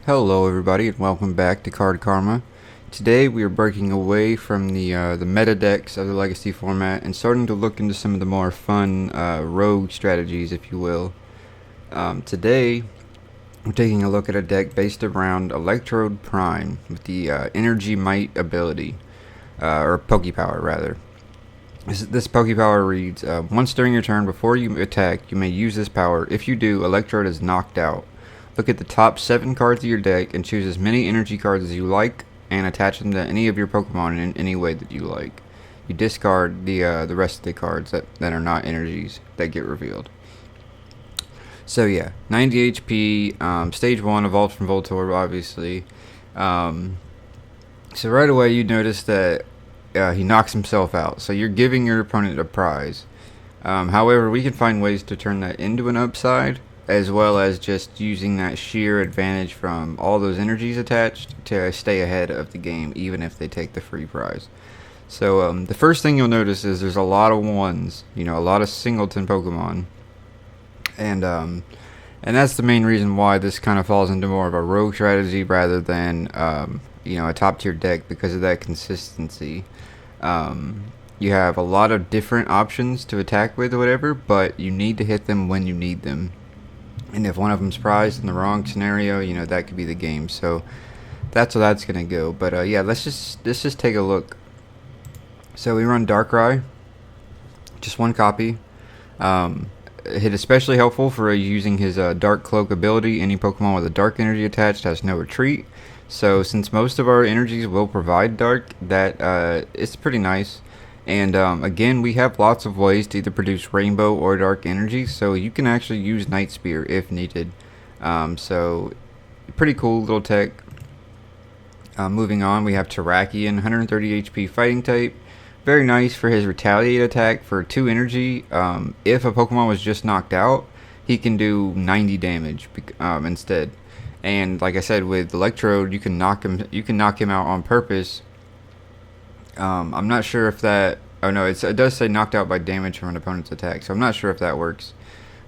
Hello everybody and welcome back to Card Karma. Today we are breaking away from the meta decks of the Legacy format and starting to look into some of the more fun rogue strategies, if you will. Today we're taking a look at a deck based around Electrode Prime with the Energymite ability, or Poke-Power rather. This Poke-Power reads, once during your turn before you attack, you may use this power. If you do, Electrode is knocked out. Look at the top 7 cards of your deck and choose as many energy cards as you like and attach them to any of your Pokemon in any way that you like. You discard the rest of the cards that are not energies that get revealed. So yeah, 90 HP, stage 1, evolved from Voltorb, obviously. So right away you notice that he knocks himself out. So you're giving your opponent a prize. However, we can find ways to turn that into an upside, as well as just using that sheer advantage from all those energies attached to stay ahead of the game, even if they take the free prize. So the first thing you'll notice is there's a lot of ones, a lot of singleton Pokemon, and that's the main reason why this kind of falls into more of a rogue strategy rather than a top tier deck, because of that consistency. You have a lot of different options to attack with or whatever, but you need to hit them when you need them. And if one of them's prized in the wrong scenario, that could be the game. So that's how that's gonna go. But yeah, let's just take a look. So we run Darkrai, just one copy. Hit especially helpful for using his Dark Cloak ability. Any Pokemon with a Dark energy attached has no retreat. So since most of our energies will provide Dark, that it's pretty nice. And again, we have lots of ways to either produce Rainbow or Dark energy, so you can actually use Night Spear if needed. So pretty cool little tech. Moving on, we have Terrakion, 130 HP fighting type. Very nice for his Retaliate attack for 2 energy. If a Pokemon was just knocked out, he can do 90 damage instead. And like I said, with Electrode, you can knock him out on purpose. I'm not sure if that. Oh no, it does say knocked out by damage from an opponent's attack, so I'm not sure if that works.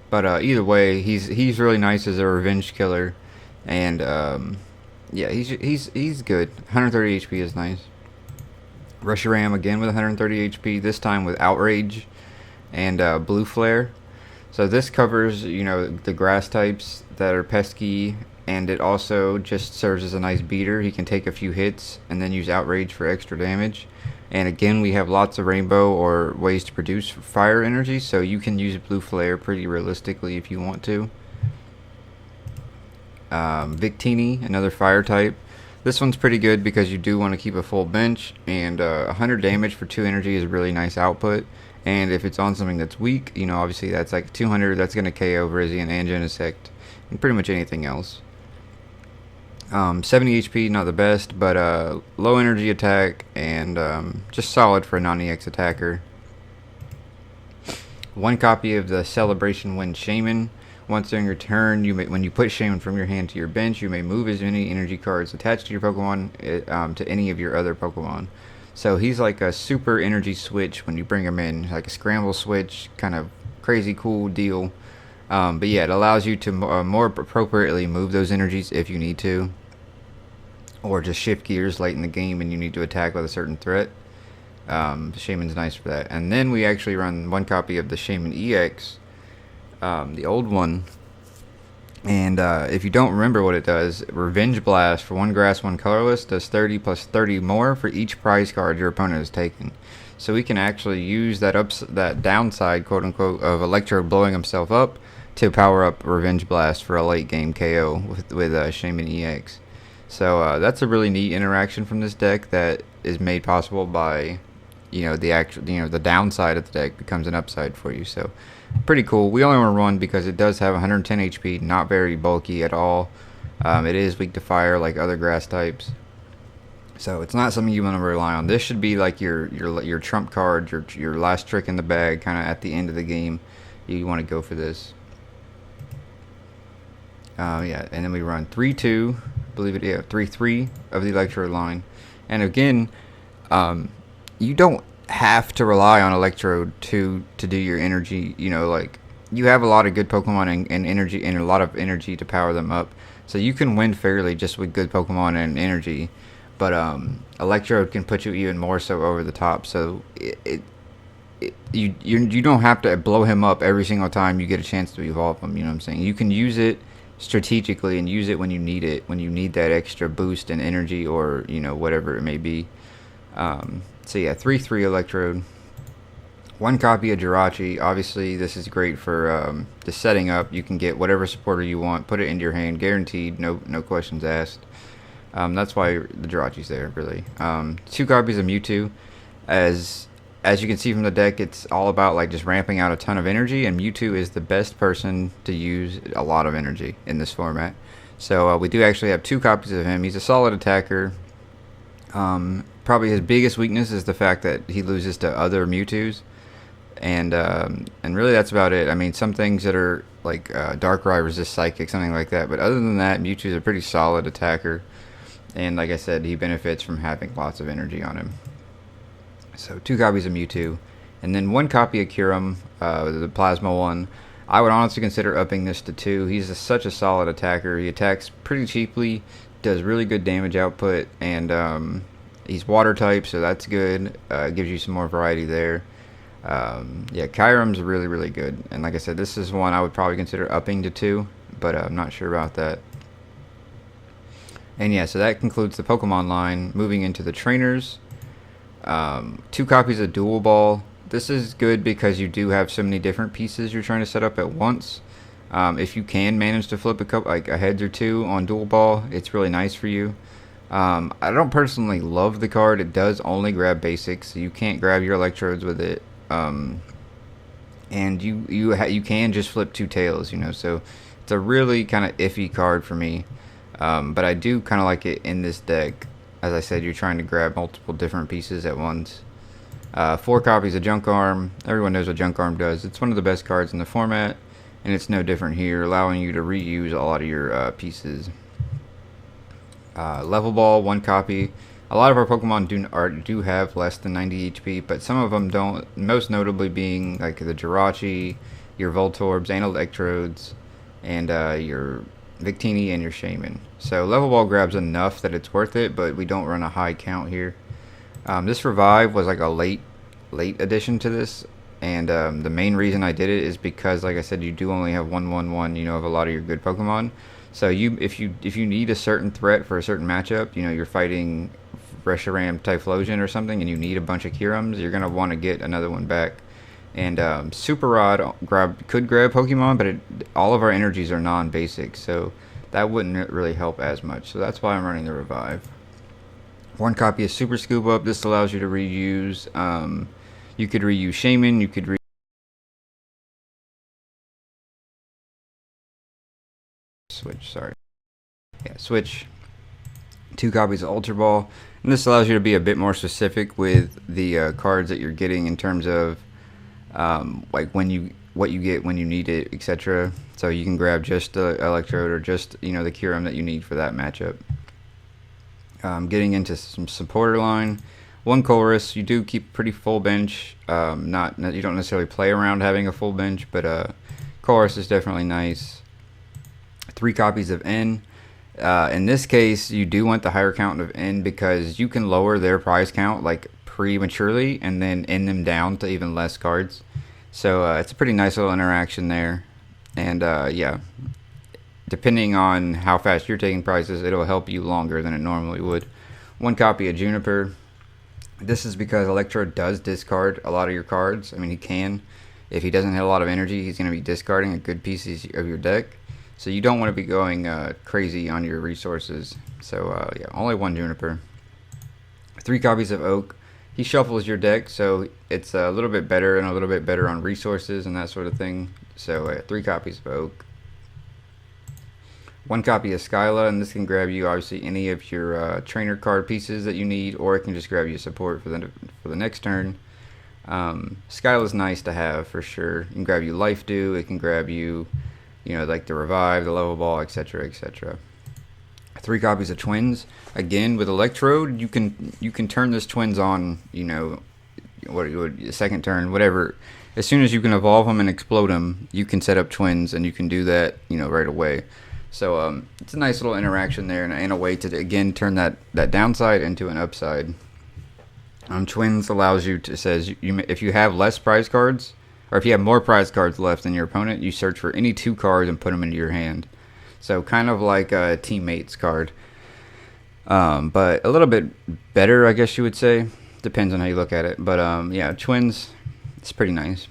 But either way, he's really nice as a revenge killer, and yeah, he's good. 130 HP is nice. Reshiram again with 130 HP, this time with Outrage and Blue Flare. So this covers the grass types that are pesky, and it also just serves as a nice beater. He can take a few hits and then use Outrage for extra damage. And again, we have lots of Rainbow or ways to produce fire energy, so you can use Blue Flare pretty realistically if you want to. Victini, another fire type. This one's pretty good because you do want to keep a full bench, and 100 damage for 2 energy is a really nice output. And if it's on something that's weak, obviously that's like 200, that's going to KO Virizion and Genesect, and pretty much anything else. 70 HP, not the best, but low energy attack, and just solid for a non-EX attacker. One copy of the Celebration Wind Shaman. Once during your turn, when you put Shaman from your hand to your bench, you may move as many energy cards attached to your Pokemon to any of your other Pokemon. So he's like a super energy switch when you bring him in, like a scramble switch, kind of crazy cool deal. But yeah, it allows you to more appropriately move those energies if you need to, or just shift gears late in the game and you need to attack with a certain threat. The Shaman's nice for that. And then we actually run one copy of the Shaman EX, the old one. And if you don't remember what it does, Revenge Blast for 1 grass, 1 colorless does 30 plus 30 more for each prize card your opponent has taken. So we can actually use that downside, quote unquote, of Electrode blowing himself up to power up Revenge Blast for a late game KO with Shaman EX. So that's a really neat interaction from this deck that is made possible by the downside of the deck becomes an upside for you. So pretty cool. We only want to run because it does have 110 HP, not very bulky at all. It is weak to fire like other grass types, so it's not something you want to rely on. This should be like your trump card, your last trick in the bag, kind of at the end of the game. You want to go for this. Yeah, and then we run 3-2, believe it, yeah, 3-3 of the Electrode line. And again, you don't have to rely on Electrode to do your energy, like you have a lot of good Pokemon and energy and a lot of energy to power them up. So you can win fairly just with good Pokemon and energy. But Electrode can put you even more so over the top. So you don't have to blow him up every single time you get a chance to evolve him. You know what I'm saying? You can use it strategically and use it when you need it, when you need that extra boost in energy or whatever it may be. So yeah, 3/3 Electrode. One copy of Jirachi. Obviously, this is great for the setting up. You can get whatever supporter you want, put it into your hand, guaranteed, no questions asked. That's why the Jirachi's there, really. 2 copies of Mewtwo. As you can see from the deck, it's all about like just ramping out a ton of energy, and Mewtwo is the best person to use a lot of energy in this format. So we do actually have 2 copies of him. He's a solid attacker. Probably his biggest weakness is the fact that he loses to other Mewtwo's. And really that's about it. I mean, some things that are like Darkrai resist Psychic, something like that. But other than that, Mewtwo's a pretty solid attacker. And like I said, he benefits from having lots of energy on him. So 2 copies of Mewtwo. And then 1 copy of Kyurem, the Plasma one. I would honestly consider upping this to 2. He's such a solid attacker. He attacks pretty cheaply, does really good damage output, and he's water type, so that's good. Gives you some more variety there. Yeah, Kyurem's really, really good. And like I said, this is one I would probably consider upping to 2, but I'm not sure about that. And yeah, so that concludes the Pokemon line. Moving into the trainers. 2 copies of Dual Ball. This is good because you do have so many different pieces you're trying to set up at once. If you can manage to flip a couple, like a heads or 2 on Dual Ball, it's really nice for you. I don't personally love the card. It does only grab basics, so you can't grab your Electrodes with it. And you can just flip 2 tails, so it's a really kind of iffy card for me. But I do kind of like it in this deck. As I said, you're trying to grab multiple different pieces at once. 4 copies of Junk Arm. Everyone knows what Junk Arm does. It's one of the best cards in the format, and it's no different here, allowing you to reuse a lot of your pieces. Level Ball, 1 copy. A lot of our Pokemon do have less than 90 HP, but some of them don't, most notably being like the Jirachi, your Voltorbs, and Electrodes, and your Victini and your Shaman. So Level Ball grabs enough that it's worth it, but we don't run a high count here. This Revive was like a late addition to this, and the main reason I did it is because, like I said, you do only have 1/1/1, of a lot of your good Pokemon. So if you need a certain threat for a certain matchup, you're fighting Reshiram Typhlosion or something, and you need a bunch of Kyurems, you're gonna want to get another one back. And Super Rod could grab Pokemon, but all of our energies are non-basic, so that wouldn't really help as much. So that's why I'm running the Revive. 1 copy of Super Scoop Up. This allows you to reuse. You could reuse Shaman. You could switch. Sorry. Yeah, switch. 2 copies of Ultra Ball, and this allows you to be a bit more specific with the cards that you're getting in terms of like what you get when you need it, etc. So you can grab just the Electrode or just the Kyurem that you need for that matchup. Getting into some supporter line. 1 Chorus. You do keep pretty full bench. You don't necessarily play around having a full bench, but Chorus is definitely nice. 3 copies of N. In this case, you do want the higher count of N because you can lower their prize count like prematurely and then end them down to even less cards. So it's a pretty nice little interaction there. And yeah, depending on how fast you're taking prizes, it'll help you longer than it normally would. 1 copy of Juniper. This is because Electrode does discard a lot of your cards. I mean, he can. If he doesn't have a lot of energy, he's going to be discarding a good piece of your deck. So you don't want to be going crazy on your resources. So yeah, only 1 Juniper. 3 copies of Oak. He shuffles your deck, so it's a little bit better and a little bit better on resources and that sort of thing. So 3 copies of Oak. 1 copy of Skyla, and this can grab you obviously any of your trainer card pieces that you need, or it can just grab you support for the next turn. Skyla's nice to have for sure. It can grab you Life Dew. It can grab you, like the Revive, the Level Ball, etc., etc. 3 copies of Twins. Again, with Electrode, you can turn this Twins on. What second turn, whatever. as soon as you can evolve them and explode them, you can set up twins, and you can do that, right away. So it's a nice little interaction there, and a way to again turn that downside into an upside. Twins allows you to says if you have less prize cards, or if you have more prize cards left than your opponent, you search for any 2 cards and put them into your hand. So kind of like a teammates card, but a little bit better, I guess you would say. Depends on how you look at it. But yeah, twins, it's pretty nice.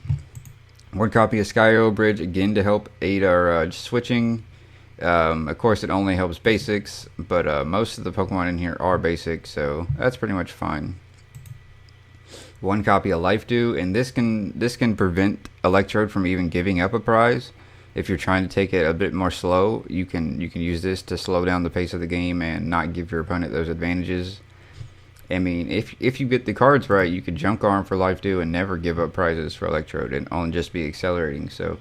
1 copy of Skyo Bridge, again to help aid our switching. Of course, it only helps basics, but most of the Pokemon in here are basic, so that's pretty much fine. 1 copy of Life Dew, and this can prevent Electrode from even giving up a prize. If you're trying to take it a bit more slow, you can use this to slow down the pace of the game and not give your opponent those advantages. I mean, if you get the cards right, you could junk arm for Life Dew and never give up prizes for Electrode and only just be accelerating. So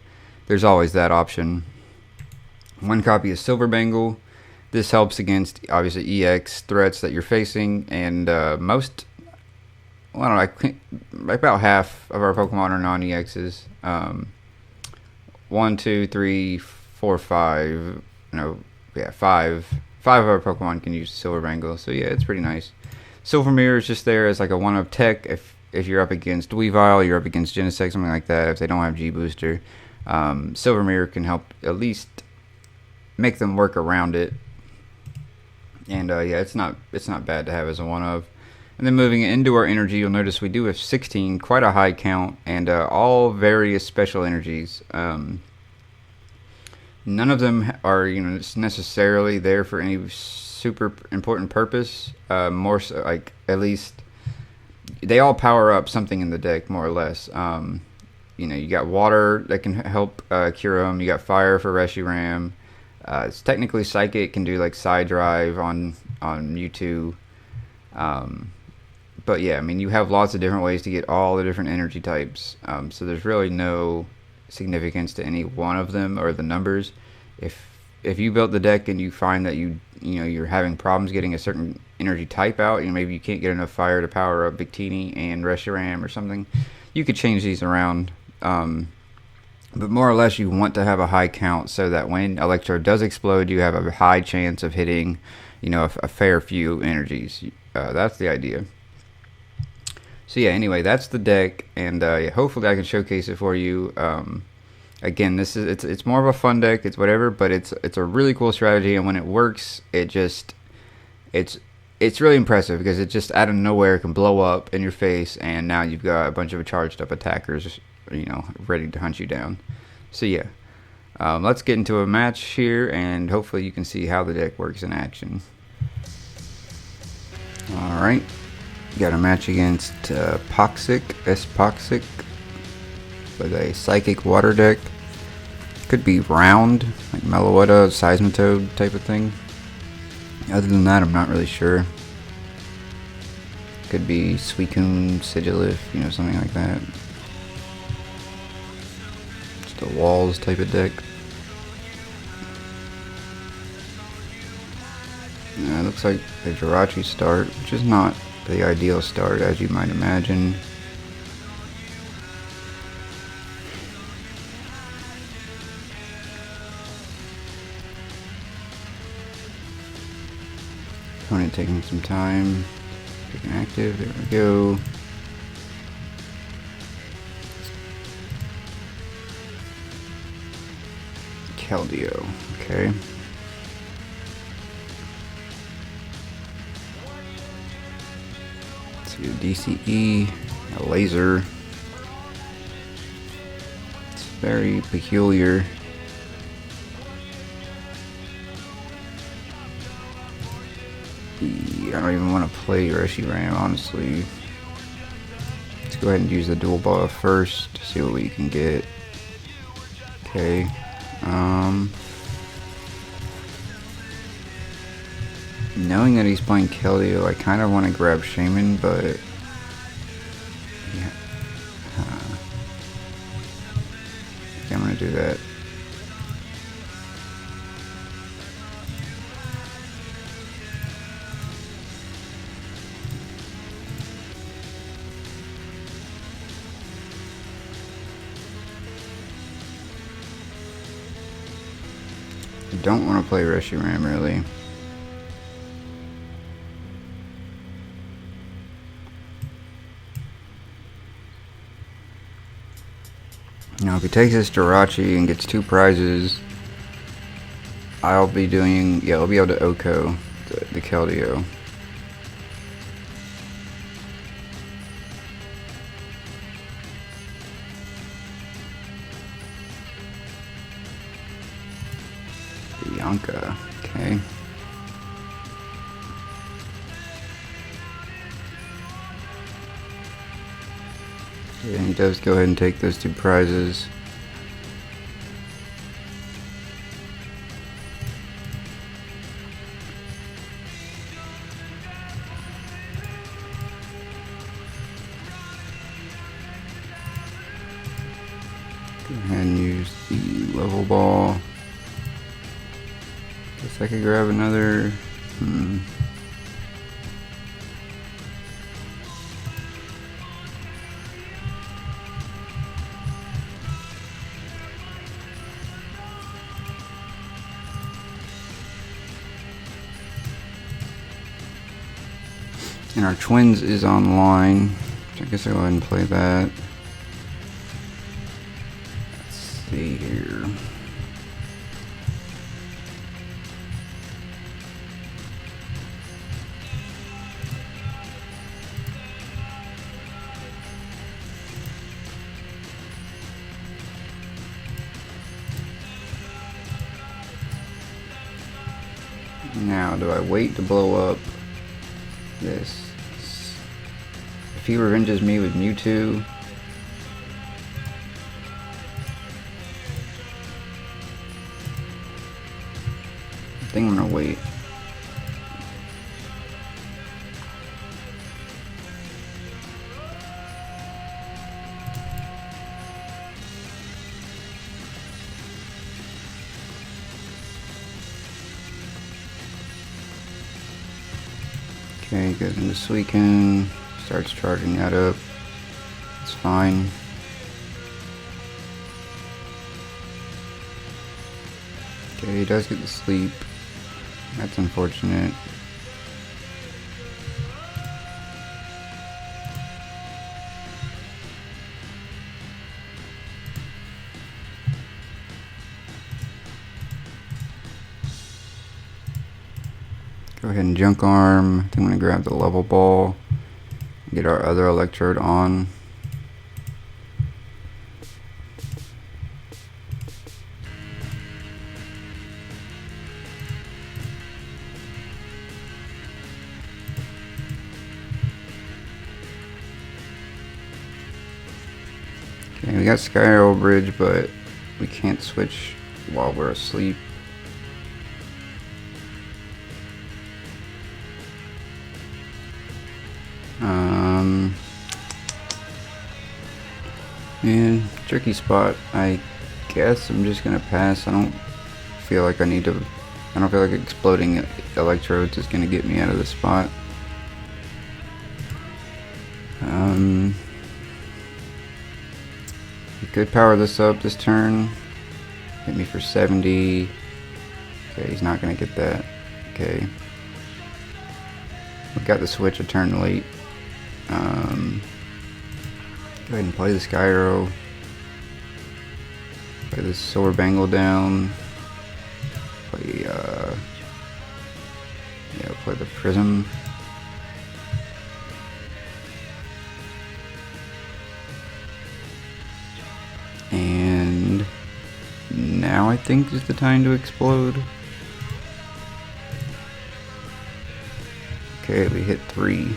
there's always that option. 1 copy of Silver Bangle. This helps against obviously EX threats that you're facing, and most, well, I don't know, about half of our Pokemon are non-EXs. 1, 2, 3, 4, 5. Five of our Pokemon can use Silver Bangle. So yeah, it's pretty nice. Silver Mirror is just there as like a 1-up tech. If you're up against Weavile, you're up against Genesect, something like that. If they don't have G Booster, Silver Mirror can help at least make them work around it. And yeah, it's not bad to have as a 1-of. And then moving into our energy, you'll notice we do have 16, quite a high count, and all various special energies. None of them are necessarily there for any super important purpose. More so, like, at least they all power up something in the deck, more or less. You got water that can help cure them. You got fire for Reshiram. It's technically psychic, can do like side drive on Mewtwo. But yeah, I mean, you have lots of different ways to get all the different energy types. So there's really no significance to any one of them or the numbers. If you built the deck and you find that you're having problems getting a certain energy type out, maybe you can't get enough fire to power up Victini and Reshiram or something, you could change these around. But more or less, you want to have a high count so that when Electrode does explode, you have a high chance of hitting, a fair few energies. That's the idea. So yeah, anyway, that's the deck, and yeah, hopefully I can showcase it for you. Again, it's more of a fun deck. It's whatever, but it's a really cool strategy, and when it works, it's really impressive because it just out of nowhere can blow up in your face, and now you've got a bunch of charged up attackers, ready to hunt you down. So yeah, let's get into a match here, and hopefully you can see how the deck works in action. All right. Got a match against Poxic with a Psychic Water deck. Could be round, like Meloetta, Seismitoad type of thing. Other than that, I'm not really sure. Could be Suicune, Sigilif, something like that. Just a Walls type of deck. It looks like a Jirachi start, which is not the ideal start, as you might imagine. Opponent taking some time. Taking active, there we go. Keldeo, okay. DCE, a laser. It's very peculiar. I don't even want to play Reshiram, honestly. Let's go ahead and use the dual buff first to see what we can get. Okay. Knowing that he's playing Keldeo, I kind of want to grab Shaman, but yeah, I'm going to do that. I don't want to play Reshiram really. Now if he takes this Jirachi and gets 2 prizes, I'll be doing, yeah, I'll be able to Oko the Keldeo. Bianca, okay. Yeah, he does go ahead and take those 2 prizes. Go ahead and use the level ball. Guess I could grab another. And our Twins is online, so I guess I'll go ahead and play that. Let's see here. Now, do I wait to blow up this? If he revenges me with Mewtwo, I think I'm gonna wait. Okay, goes into Suicune, starts charging that up. It's fine. Okay, he does get to sleep. That's unfortunate. Go ahead and Junk Arm. I think I'm going to grab the level ball. Get our other Electrode on. Okay, we got Sky Arrow Bridge, but we can't switch while we're asleep. And tricky spot. I guess I'm just gonna pass. I don't feel like exploding Electrodes is gonna get me out of this spot. He could power this up this turn. Hit me for 70. Okay, he's not gonna get that. Okay. We got the switch a turn late. Go ahead and play the Sky Arrow. Play this Sword Bangle down. Play play the Prism. And now I think is the time to explode. Okay, we hit 3.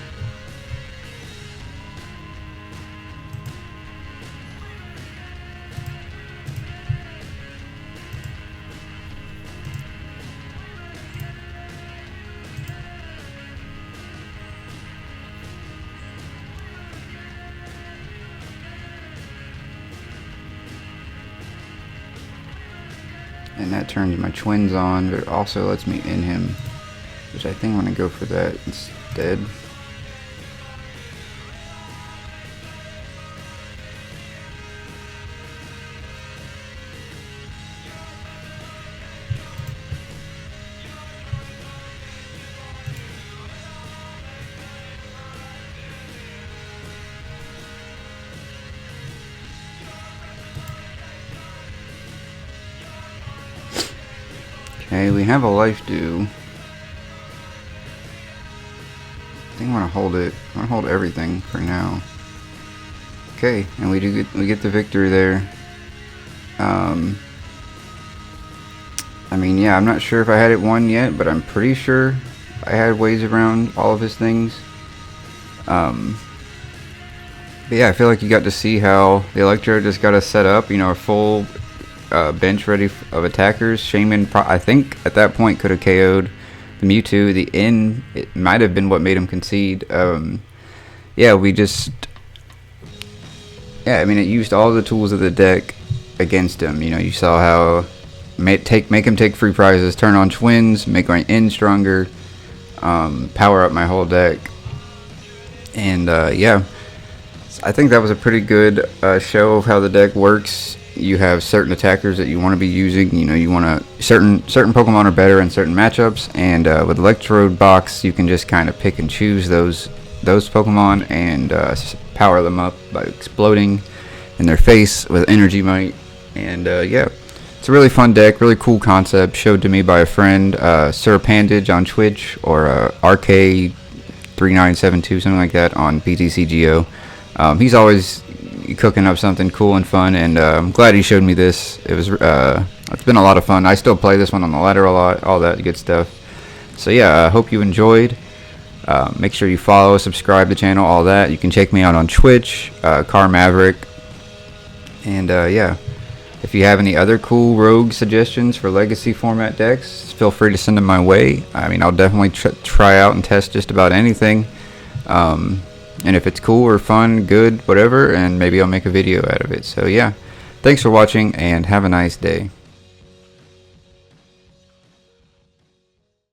And that turns my Twins on, but it also lets me in him, which I think I'm going to go for that instead. Okay, we have a life due. I think I want to hold it. I want to hold everything for now. Okay, and we get the victory there. I mean, yeah, I'm not sure if I had it won yet, but I'm pretty sure I had ways around all of his things. But yeah, I feel like you got to see how the Electrode just got us set up. You know, a full bench ready of attackers. Shaman, I think at that point could have KO'd the Mewtwo. The N, it might have been what made him concede. Yeah, we just, yeah, I mean, it used all the tools of the deck against him. You know, you saw how make him take free prizes, turn on twins, make my N stronger, power up my whole deck, and yeah, I think that was a pretty good show of how the deck works. You have certain attackers that you want to be using. You know, you want to certain Pokemon are better in certain matchups, and with Electrode Box, you can just kind of pick and choose those Pokemon and power them up by exploding in their face with Energymite. And yeah, it's a really fun deck, really cool concept, showed to me by a friend, Sir Pandage on Twitch, or RK3972, something like that, on PTCGO. He's always cooking up something cool and fun, and I'm glad he showed me this. It was it's been a lot of fun. I still play this one on the ladder a lot, all that good stuff. So yeah, I hope you enjoyed. Make sure you follow, subscribe to the channel, all that. You can check me out on Twitch, Car Maverick, and yeah, if you have any other cool rogue suggestions for legacy format decks, feel free to send them my way. I mean, I'll definitely try out and test just about anything. And if it's cool or fun, good, whatever, and maybe I'll make a video out of it. So yeah, thanks for watching and have a nice day.